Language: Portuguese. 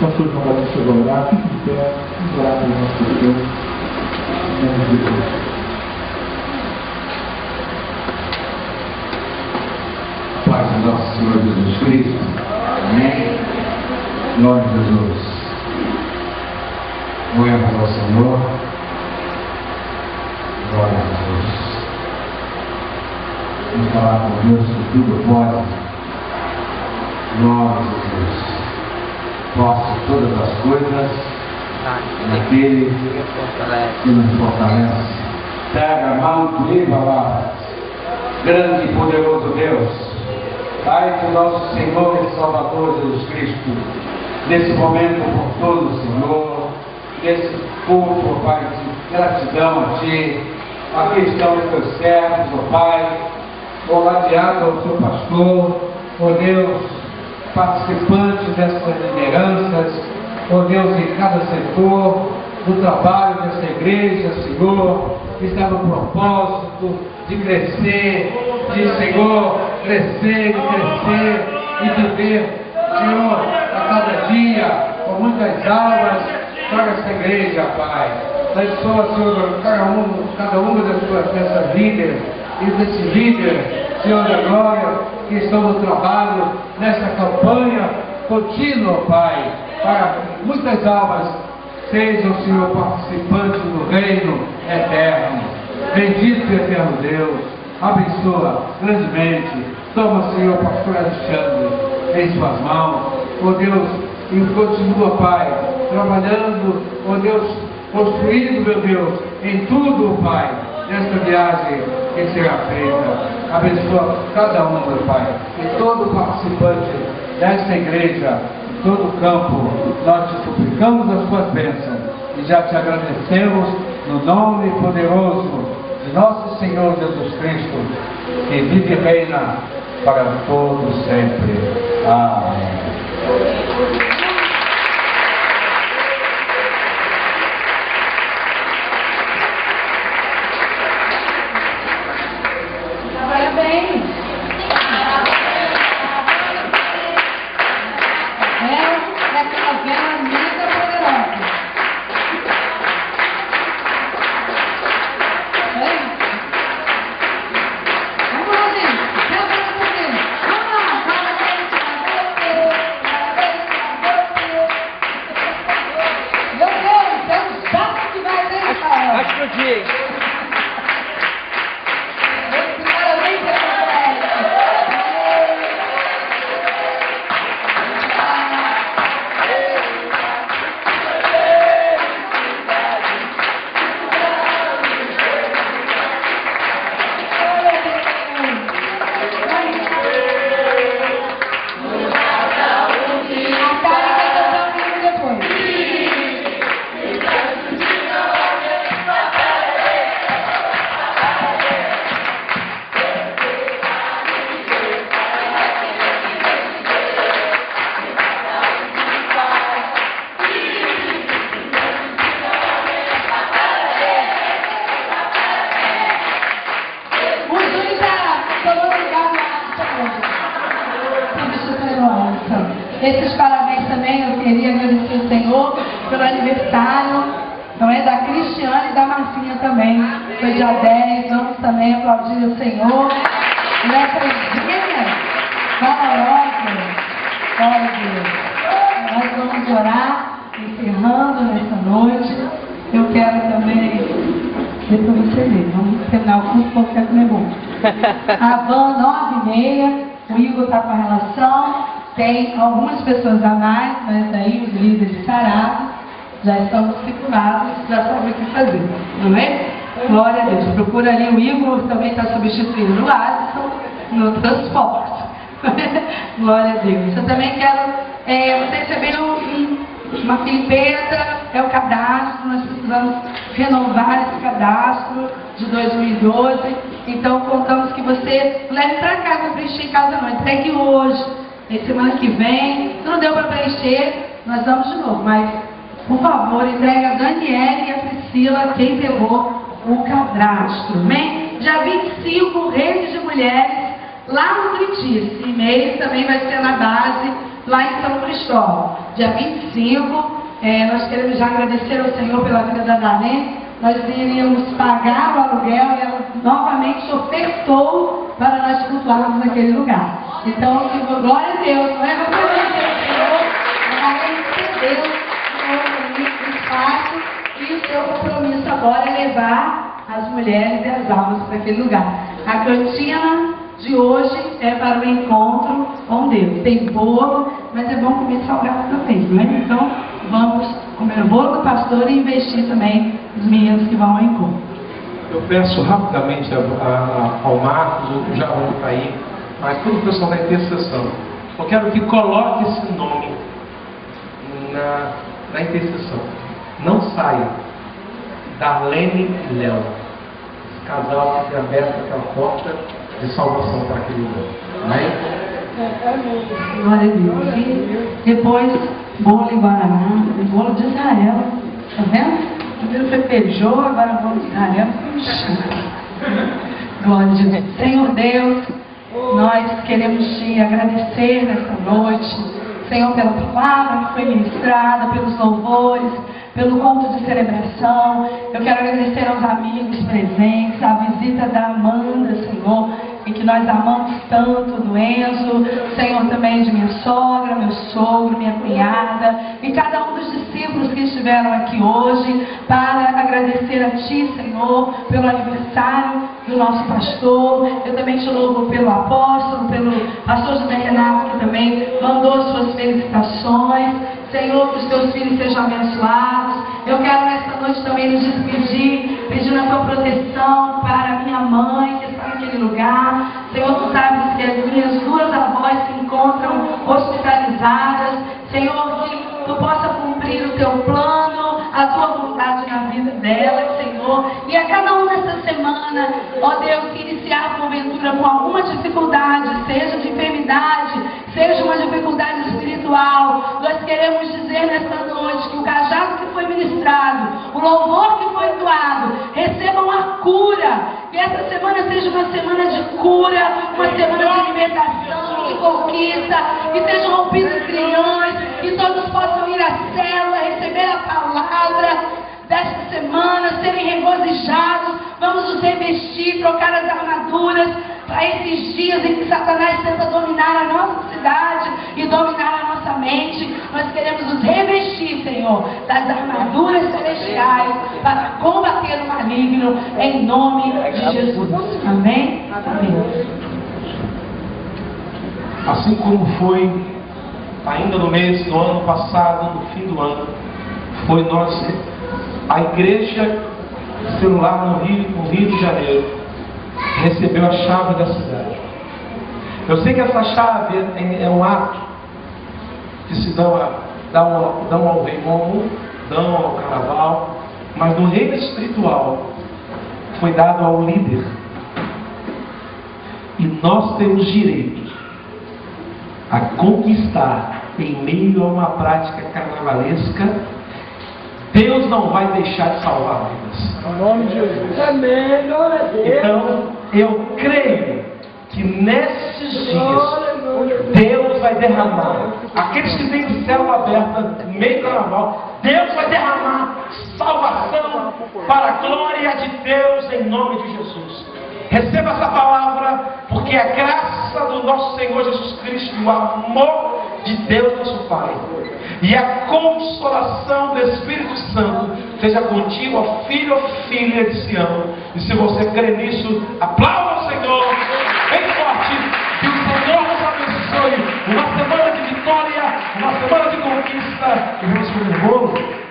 Pastor João Batista vai orar, fique de pé, vamos orar pelo nosso Deus, em nome de Deus. Paz do nosso Senhor Jesus Cristo. Amém. Glória a Jesus. Glória ao Senhor. Glória a Jesus. Vamos falar com Deus que tudo pode. Glória a Jesus. Posso todas as coisas naquele que nos fortalece. Pega a mão, viva lá. Grande e poderoso Deus, Pai do nosso Senhor e Salvador Jesus Cristo, nesse momento oportuno, Senhor, nesse culto, ó Pai, de gratidão a Ti. Aqui estão os Teus servos, ó Pai, ladeado ao Teu pastor, ó Deus, participantes dessas lideranças, ó Deus, em cada setor do trabalho dessa igreja, Senhor, que está no propósito de crescer, de, Senhor, crescer e viver, Senhor, a cada dia, com muitas almas, para essa igreja, Pai. Abençoa, Senhor, cada uma dessas líderes e desses líderes, Senhor da glória, que estão no trabalho, nessa campanha contínua, Pai, para muitas almas sejam, Senhor, participantes do reino eterno. Bendito e eterno Deus, abençoa grandemente. Toma, Senhor, pastor Alexandre em suas mãos, ó Deus, e continua, Pai, trabalhando, ó Deus, construindo, meu Deus, em tudo, Pai, nesta viagem que será feita. Abençoa cada um, meu Pai, e todo participante desta igreja, em todo o campo, nós te suplicamos as tuas bênçãos e já te agradecemos no nome poderoso de nosso Senhor Jesus Cristo, que vive e reina para todos sempre. Amém. Esses parabéns também, eu queria agradecer o Senhor pelo aniversário, não é? Da Cristiane e da Marcinha também. Foi dia 10, vamos também aplaudir o Senhor. E essas gêmeas valorosas, glória a Deus. Nós vamos orar, encerrando nessa noite. Eu quero também, depois você ler, vamos terminar o curso porque é comer bom. A van 9h30, o Igor está com a relação. Tem algumas pessoas a mais, mas aí os líderes de Sarado já estão discipulados, já sabem o que fazer, não é? Glória a Deus. Procura ali o Igor, também está substituindo o Alisson no transporte. Glória a Deus. Eu também quero, vocês receberam uma filipeta, é o cadastro, nós precisamos renovar esse cadastro de 2012, então contamos que você leve para casa, preencher em casa não, entregue hoje. Semana que vem, se não deu para preencher, nós vamos de novo, mas por favor, entregue a Daniela e a Priscila, quem pegou o cadastro, amém? Dia 25, Rede de Mulheres, lá no Criti. Esse e-mail também vai ser na base, lá em São Cristão. Cristóvão. Dia 25, nós queremos já agradecer ao Senhor pela vida da Dané. Nós iríamos pagar o aluguel e ela novamente ofertou para nós cultuarmos naquele lugar. Então, glória a Deus, não é? Vamos agradecer ao Senhor, a Deus, o espaço e o seu compromisso agora é levar as mulheres e as almas para aquele lugar. A cantina de hoje é para o encontro com Deus. Tem bolo, mas é bom comer salgado também, né? Então, vamos comer o bolo do pastor e investir também nos meninos que vão ao encontro. Eu peço rapidamente ao Marcos, o Jaú está aí, mas todo o pessoal da intercessão. Eu quero que coloque esse nome na intercessão. Não saia. Darlene e Léo. Esse casal que tem aberto aquela porta de salvação para aquele lugar. Amém? Glória a Deus. E depois, bolo em Guaraná, bolo de Israel. Tá vendo? Primeiro foi feijão, agora bolo de Israel. Glória a Deus. Senhor Deus, nós queremos te agradecer nesta noite, Senhor, pela palavra que foi ministrada, pelos louvores, pelo culto de celebração. Eu quero agradecer aos amigos presentes, a visita da Amanda, Senhor, e que nós amamos tanto, do Enzo, Senhor, também de minha sogra, meu sogro, minha cunhada, e cada um dos discípulos que estiveram aqui hoje, para agradecer a Ti, Senhor, pelo aniversário do nosso pastor. Eu também te louvo pelo apóstolo, pelo pastor José Renato, que também mandou as suas felicitações. Senhor, que os teus filhos sejam abençoados. Eu quero nesta noite também nos despedir, pedindo a tua proteção para a minha mãe, que está naquele lugar. Senhor, tu sabes que as minhas duas avós se encontram hospitalizadas. Senhor, que tu possa cumprir o teu plano, a tua vontade na vida dela, Senhor. E a cada um nesta semana, ó Deus, que iniciar porventura com alguma dificuldade, seja de enfermidade, seja uma dificuldade espiritual, nós queremos dizer nesta noite que o cajado que foi ministrado, o louvor que foi doado, recebam a cura. Que essa semana seja uma semana de cura, uma semana de libertação, de conquista, que sejam rompidos grilhões, que todos possam ir à célula, receber a palavra desta semana, serem regozijados. Vamos nos revestir, trocar as armaduras para esses dias em que Satanás tenta dominar a nossa cidade e dominar a nossa mente. Nós queremos nos revestir, Senhor, das armaduras celestiais para combater o maligno, em nome de Jesus. Amém? Amém. Assim como foi ainda no mês do ano passado, no fim do ano, foi a igreja celular no Rio de Janeiro recebeu a chave da cidade. Eu sei que essa chave é um ato que se dão ao rei Momo, dão ao carnaval, mas no reino espiritual foi dado ao líder. E nós temos direito a conquistar em meio a uma prática carnavalesca. Deus não vai deixar de salvar vidas. Em nome de Jesus. Amém. Glória a Deus. Então, eu creio que nesses dias Deus vai derramar. Aqueles que têm de célula aberta no meio do carnaval, Deus vai derramar salvação para a glória de Deus em nome de Jesus. Receba essa palavra, porque a graça do nosso Senhor Jesus Cristo, o amor de Deus nosso Pai e a consolação do Espírito Santo seja contigo, ó filho ou filha de Sião. E se você crê nisso, aplauda o Senhor bem forte. Que o Senhor nos abençoe. Uma semana de vitória, uma semana de conquista. E vamos comer o bolo.